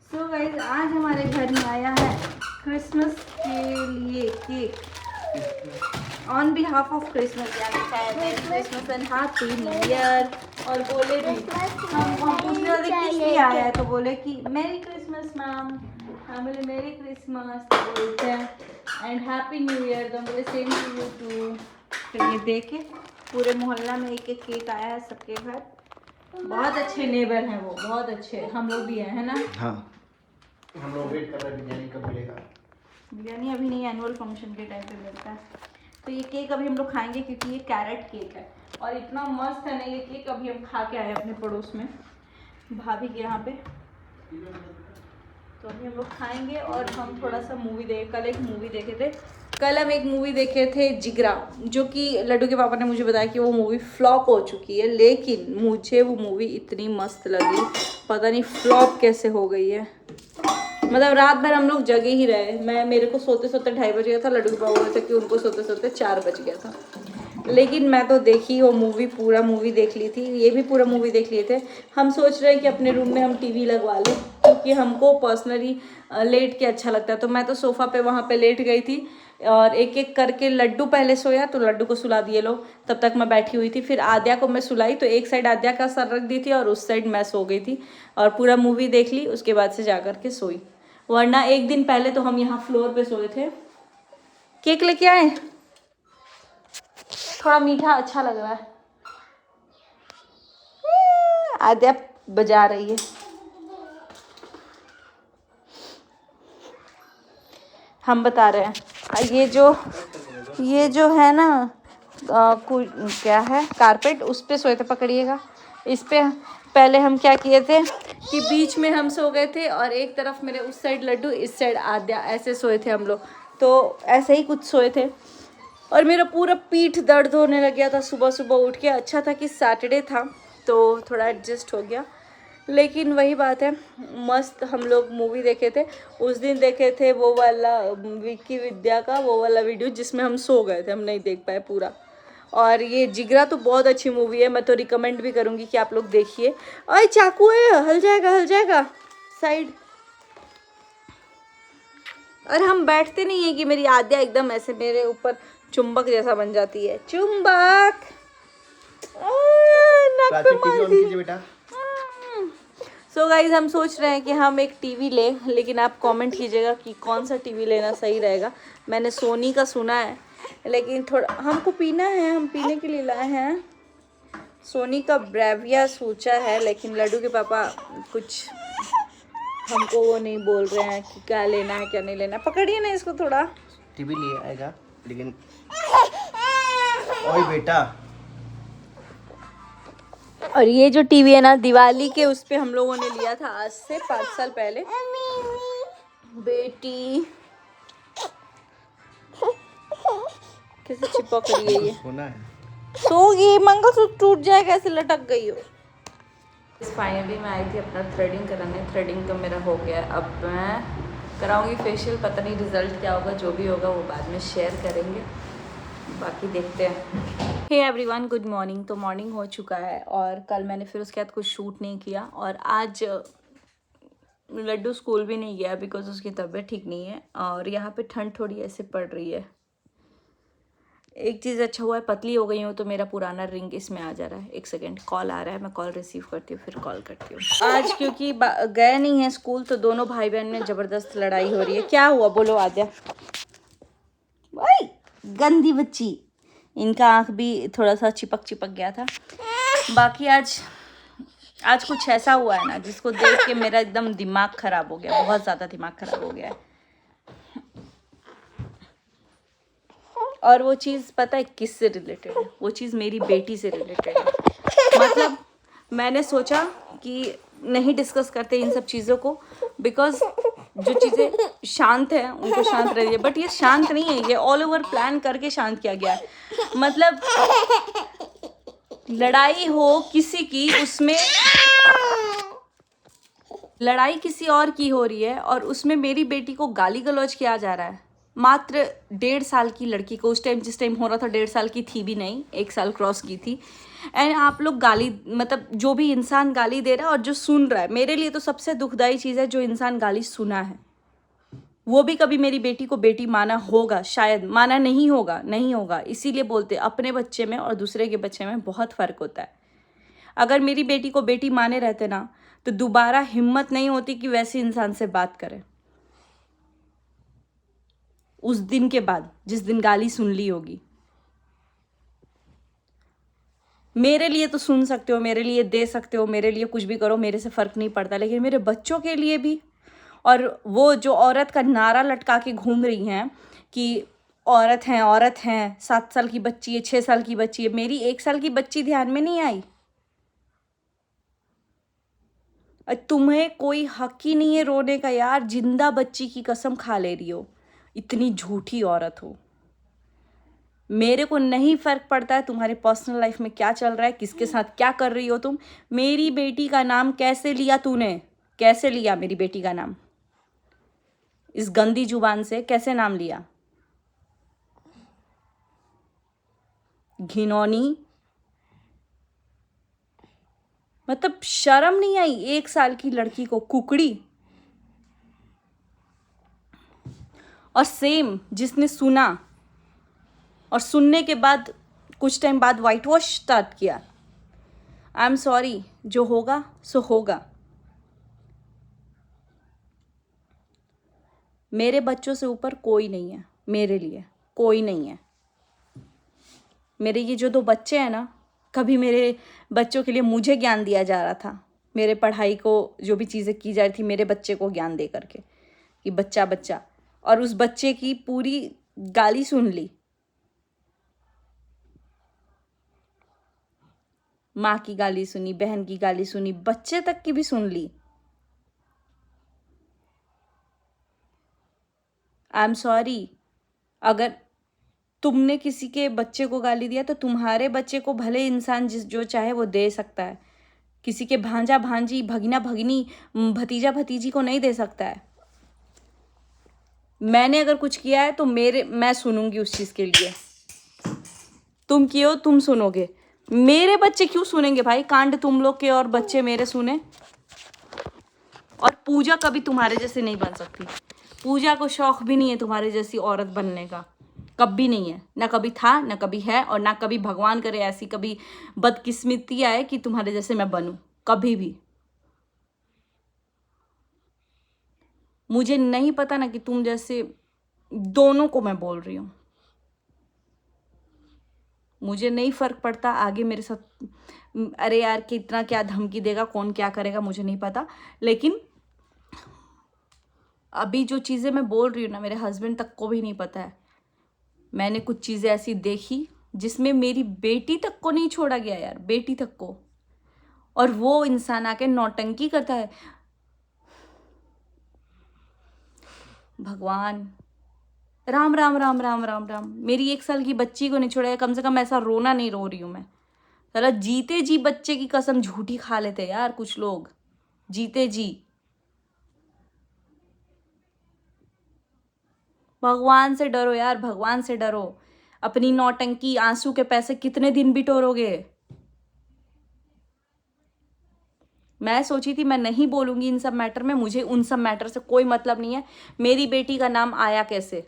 So guys आज हमारे घर में आया है क्रिसमस के लिए cake on behalf of Christmas, यानी merry Christmas and happy new year. और बोले भी हम पूछने वाले किस लिए आया है, तो बोले कि मेरी क्रिसमस मैम। हाँ बोले मेरी क्रिसमस, तो बोलते हैं एंड हैप्पी न्यू ईयर, तो बोले सेम टू यू टू। फिर ये देखे पूरे मोहल्ला में एक एक केक आया है सबके घर। बहुत अच्छे नेबर हैं वो, बहुत अच्छे। हम लोग भी हैं, है ना? हाँ, हम लोग वेट कर रहे हैं बिरयानी कब मिलेगा। बिरयानी अभी नहीं, एनुअल फंक्शन के टाइम पे मिलता है। तो ये केक अभी हम लोग खाएंगे क्योंकि ये कैरेट केक है और इतना मस्त है ना ये केक। अभी हम खा के आए अपने पड़ोस में भाभी के यहाँ पे, तो अभी हम लोग खाएंगे। और हम थोड़ा सा मूवी कल एक मूवी देखे थे। कल हम एक मूवी देखे थे जिगरा, जो कि लड्डू के पापा ने मुझे बताया कि वो मूवी फ्लॉप हो चुकी है, लेकिन मुझे वो मूवी इतनी मस्त लगी। पता नहीं फ्लॉप कैसे हो गई है। मतलब रात भर हम लोग जगे ही रहे। मेरे को सोते सोते 2:30 बज गया था। लड्डू के पापा बोलते कि उनको सोते सोते 4 बज गया था। लेकिन मैं तो देखी वो मूवी, पूरा मूवी देख ली थी। ये भी पूरा मूवी देख लिए थे। हम सोच रहे हैं कि अपने रूम में हम टीवी लगवा लें, क्योंकि हमको पर्सनली लेट के अच्छा लगता है। तो मैं तो सोफ़ा पे वहाँ पे लेट गई थी और एक एक करके लड्डू पहले सोया तो लड्डू को सुला दिए लोग, तब तक मैं बैठी हुई थी। फिर आद्या को मैं सुलाई तो एक साइड आद्या का सर रख दी थी और उस साइड मैं सो गई थी और पूरा मूवी देख ली। उसके बाद से जा कर के सोई। वरना एक दिन पहले तो हम यहाँ फ्लोर पे सोए थे। केक लेके आए, थोड़ा मीठा अच्छा लग रहा है। आद्या बजा रही है। हम बता रहे हैं ये जो है ना क्या है कारपेट, उस पे सोए थे। पकड़िएगा इस पे। पहले हम क्या किए थे कि बीच में हम सो गए थे और एक तरफ मेरे उस साइड लड्डू, इस साइड आद्या, ऐसे सोए थे हम लोग। तो ऐसे ही कुछ सोए थे और मेरा पूरा पीठ दर्द होने लग गया था सुबह सुबह उठ के। अच्छा था कि सैटरडे था तो थोड़ा एडजस्ट हो गया। लेकिन वही बात है, मस्त हम लोग मूवी देखे थे। उस दिन देखे थे वो वाला विक्की विद्या का वो वाला वीडियो जिसमें हम सो गए थे, हम नहीं देख पाए पूरा। और ये जिगरा तो बहुत अच्छी मूवी है, मैं तो रिकमेंड भी करूँगी कि आप लोग देखिए। अरे चाकू है, हल जाएगा साइड। और हम बैठते नहीं है कि मेरी आद्या एकदम ऐसे मेरे ऊपर चुंबक जैसा बन जाती है। चुंबक नाक पे मार दी बेटा। सो गाइज हम सोच रहे हैं कि हम एक टीवी लें, लेकिन आप कमेंट कीजिएगा कि कौन सा टीवी लेना सही रहेगा। मैंने सोनी का सुना है, लेकिन थोड़ा हमको पीना है, हम पीने के लिए लाए हैं। सोनी का ब्रेविया सोचा है, लेकिन लड्डू के पापा कुछ हमको वो नहीं बोल रहे हैं कि क्या लेना है क्या नहीं लेना। पकड़िए ना इसको थोड़ा। टीवी ले आएगा लेकिन ओए बेटा। और ये जो टीवी है ना, दिवाली के उस पे हम लोगों ने लिया था आज से 5 साल पहले। बेटी कैसे चिपक रही है ये। सोना है। सोगी, मंगलसूत्र टूट जाएगा, ऐसे लटक गई हो। फाइनली मैं आई थी अपना थ्रेडिंग कराने। थ्रेडिंग तो मेरा हो गया है, अब मैं कराऊंगी फेशियल। पता नहीं रिजल्ट क्या होगा, जो भी होगा वो बाद में शेयर करेंगे। बाकी देखते हैं। Hey everyone, good morning. तो मॉर्निंग हो चुका है और कल मैंने फिर उसके बाद कुछ शूट नहीं किया। और आज लड्डू स्कूल भी नहीं गया बिकॉज उसकी तबीयत ठीक नहीं है और यहाँ पे ठंड थोड़ी ऐसे पड़ रही है। एक चीज़ अच्छा हुआ है, पतली हो गई हूँ तो मेरा पुराना रिंग इसमें आ जा रहा है। एक सेकेंड, कॉल आ रहा है, मैं कॉल रिसीव करती हूँ फिर कॉल करती हूँ। आज क्योंकि गए नहीं है स्कूल तो दोनों भाई बहन में ज़बरदस्त लड़ाई हो रही है। क्या हुआ बोलो आद्या? भाई गंदी बच्ची, इनका आँख भी थोड़ा सा चिपक गया था। बाकी आज कुछ ऐसा हुआ है ना जिसको देख के मेरा एकदम दिमाग ख़राब हो गया, बहुत ज़्यादा दिमाग ख़राब हो गया है। और वो चीज़ पता है किससे रिलेटेड है? वो चीज़ मेरी बेटी से रिलेटेड है। मतलब मैंने सोचा कि नहीं डिस्कस करते इन सब चीज़ों को, बिकॉज जो चीज़ें शांत हैं उनको शांत रहिए। बट ये शांत नहीं है, ये ऑल ओवर प्लान करके शांत किया गया है। मतलब लड़ाई हो किसी की, उसमें लड़ाई किसी और की हो रही है और उसमें मेरी बेटी को गाली गलौज किया जा रहा है। मात्र 1.5 साल की लड़की को, उस टाइम जिस टाइम हो रहा था 1.5 साल की थी भी नहीं, 1 साल क्रॉस की थी। एंड आप लोग गाली, मतलब जो भी इंसान गाली दे रहा है और जो सुन रहा है, मेरे लिए तो सबसे दुखदाई चीज़ है जो इंसान गाली सुना है। वो भी कभी मेरी बेटी को बेटी माना होगा, शायद माना नहीं होगा, नहीं होगा। इसीलिए बोलते अपने बच्चे में और दूसरे के बच्चे में बहुत फ़र्क होता है। अगर मेरी बेटी को बेटी माने रहते ना, तो दोबारा हिम्मत नहीं होती कि वैसे इंसान से बात करें। उस दिन के बाद जिस दिन गाली सुन ली होगी। मेरे लिए तो सुन सकते हो, मेरे लिए दे सकते हो, मेरे लिए कुछ भी करो, मेरे से फ़र्क नहीं पड़ता, लेकिन मेरे बच्चों के लिए भी। और वो जो औरत का नारा लटका के घूम रही हैं कि औरत हैं, 7 साल की बच्ची है, 6 साल की बच्ची है, मेरी 1 साल की बच्ची ध्यान में नहीं आई। तुम्हें कोई हक ही नहीं है रोने का यार, जिंदा बच्ची की कसम खा ले रही हो, इतनी झूठी औरत हो। मेरे को नहीं फ़र्क पड़ता है तुम्हारे पर्सनल लाइफ में क्या चल रहा है, किसके साथ क्या कर रही हो तुम। मेरी बेटी का नाम कैसे लिया तूने, कैसे लिया मेरी बेटी का नाम, इस गंदी जुबान से कैसे नाम लिया, घिनौनी। मतलब शर्म नहीं आई 1 साल की लड़की को, कुकड़ी। और सेम जिसने सुना और सुनने के बाद कुछ टाइम बाद वाइट वॉश स्टार्ट किया। आई एम सॉरी, जो होगा सो होगा। मेरे बच्चों से ऊपर कोई नहीं है, मेरे लिए कोई नहीं है। मेरे ये जो 2 बच्चे हैं ना, कभी मेरे बच्चों के लिए मुझे ज्ञान दिया जा रहा था, मेरे पढ़ाई को जो भी चीज़ें की जा रही थी मेरे बच्चे को ज्ञान दे करके कि बच्चा बच्चा, और उस बच्चे की पूरी गाली सुन ली। माँ की गाली सुनी, बहन की गाली सुनी, बच्चे तक की भी सुन ली। आई एम सॉरी, अगर तुमने किसी के बच्चे को गाली दिया तो तुम्हारे बच्चे को भले इंसान जिस जो चाहे वो दे सकता है, किसी के भांजा भांजी, भगीना भगनी, भतीजा भतीजी को नहीं दे सकता है। मैंने अगर कुछ किया है तो मैं सुनूंगी उस चीज़ के लिए। तुम किए हो, तुम सुनोगे। मेरे बच्चे क्यों सुनेंगे भाई, कांड तुम लोग के और बच्चे मेरे सुने। और पूजा कभी तुम्हारे जैसे नहीं बन सकती। पूजा को शौक भी नहीं है तुम्हारे जैसी औरत बनने का, कभी नहीं है, ना कभी था, ना कभी है, और ना कभी भगवान करे ऐसी कभी बदकिस्मती आए कि तुम्हारे जैसे मैं बनूं, कभी भी। मुझे नहीं पता ना कि तुम जैसे, दोनों को मैं बोल रही हूँ, मुझे नहीं फ़र्क पड़ता आगे मेरे साथ, अरे यार कितना क्या धमकी देगा, कौन क्या करेगा, मुझे नहीं पता। लेकिन अभी जो चीज़ें मैं बोल रही हूँ ना, मेरे हस्बैंड तक को भी नहीं पता है। मैंने कुछ चीज़ें ऐसी देखी जिसमें मेरी बेटी तक को नहीं छोड़ा गया यार, बेटी तक को। और वो इंसान आके नौटंकी करता है। भगवान, राम राम राम राम राम राम, मेरी 1 साल की बच्ची को नहीं छोड़ा है, कम से कम ऐसा रोना नहीं रो रही हूँ मैं। साला जीते जी बच्चे की कसम झूठी खा लेते यार कुछ लोग, जीते जी। भगवान से डरो यार, भगवान से डरो। अपनी नौटंकी, आंसू के पैसे कितने दिन बिटोरोगे। मैं सोची थी मैं नहीं बोलूंगी इन सब मैटर में, मुझे उन सब मैटर से कोई मतलब नहीं है। मेरी बेटी का नाम आया कैसे,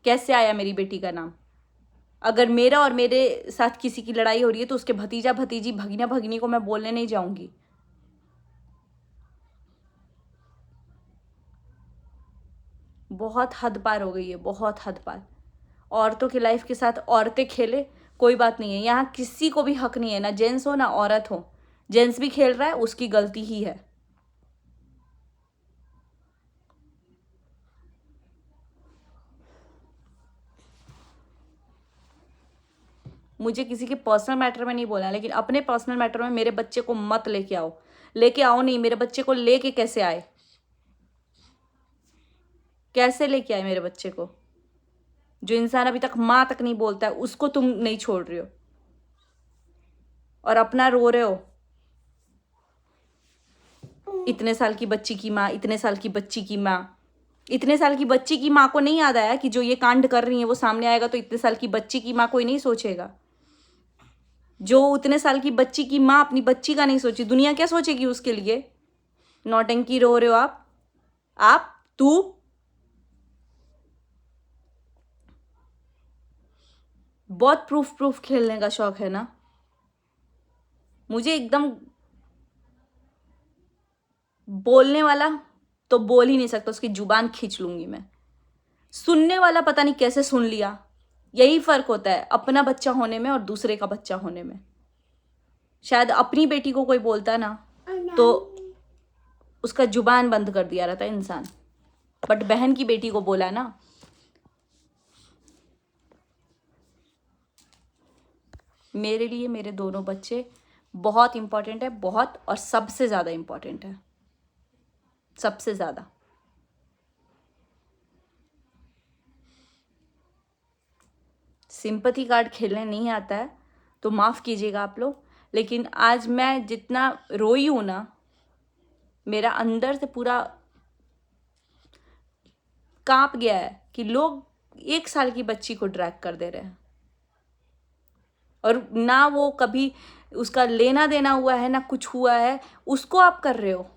कैसे आया मेरी बेटी का नाम। अगर मेरा और मेरे साथ किसी की लड़ाई हो रही है तो उसके भतीजा भतीजी, भगीना भगनी को मैं बोलने नहीं जाऊंगी। बहुत हद पार हो गई है, बहुत हद पार। औरतों की लाइफ के साथ औरतें खेले, कोई बात नहीं है, यहाँ किसी को भी हक नहीं है, ना जेंट्स हो ना औरत हो। जेंट्स भी खेल रहा है, उसकी गलती ही है। मुझे किसी के पर्सनल मैटर में नहीं बोला, लेकिन अपने पर्सनल मैटर में मेरे बच्चे को मत लेके आओ। लेके आओ नहीं, मेरे बच्चे को लेके कैसे आए, कैसे लेके आए मेरे बच्चे को। जो इंसान अभी तक माँ तक नहीं बोलता है उसको तुम नहीं छोड़ रहे हो, और अपना रो रहे हो। इतने साल की बच्ची की माँ, इतने साल की बच्ची की माँ। इतने साल की बच्ची की माँ को नहीं याद आया कि जो ये कांड कर रही है वो सामने आएगा तो इतने साल की बच्ची की माँ कोई नहीं सोचेगा? जो उतने साल की बच्ची की माँ अपनी बच्ची का नहीं सोची, दुनिया क्या सोचेगी उसके लिए? नौटंकी रो रहे हो आप तू। बहुत प्रूफ खेलने का शौक है ना मुझे, एकदम बोलने वाला तो बोल ही नहीं सकता, उसकी जुबान खींच लूंगी मैं। सुनने वाला पता नहीं कैसे सुन लिया। यही फर्क होता है अपना बच्चा होने में और दूसरे का बच्चा होने में। शायद अपनी बेटी को कोई बोलता ना तो उसका जुबान बंद कर दिया रहता इंसान, बट बहन की बेटी को बोला ना। मेरे लिए मेरे दोनों बच्चे बहुत इंपॉर्टेंट है, बहुत, और सबसे ज़्यादा इंपॉर्टेंट है, सबसे ज़्यादा। सिंपैथी कार्ड खेलने नहीं आता है तो माफ़ कीजिएगा आप लोग, लेकिन आज मैं जितना रोई हूँ ना, मेरा अंदर से पूरा कांप गया है कि लोग 1 साल की बच्ची को ड्रैग कर दे रहे हैं, और ना वो कभी उसका लेना देना हुआ है ना कुछ हुआ है, उसको आप कर रहे हो।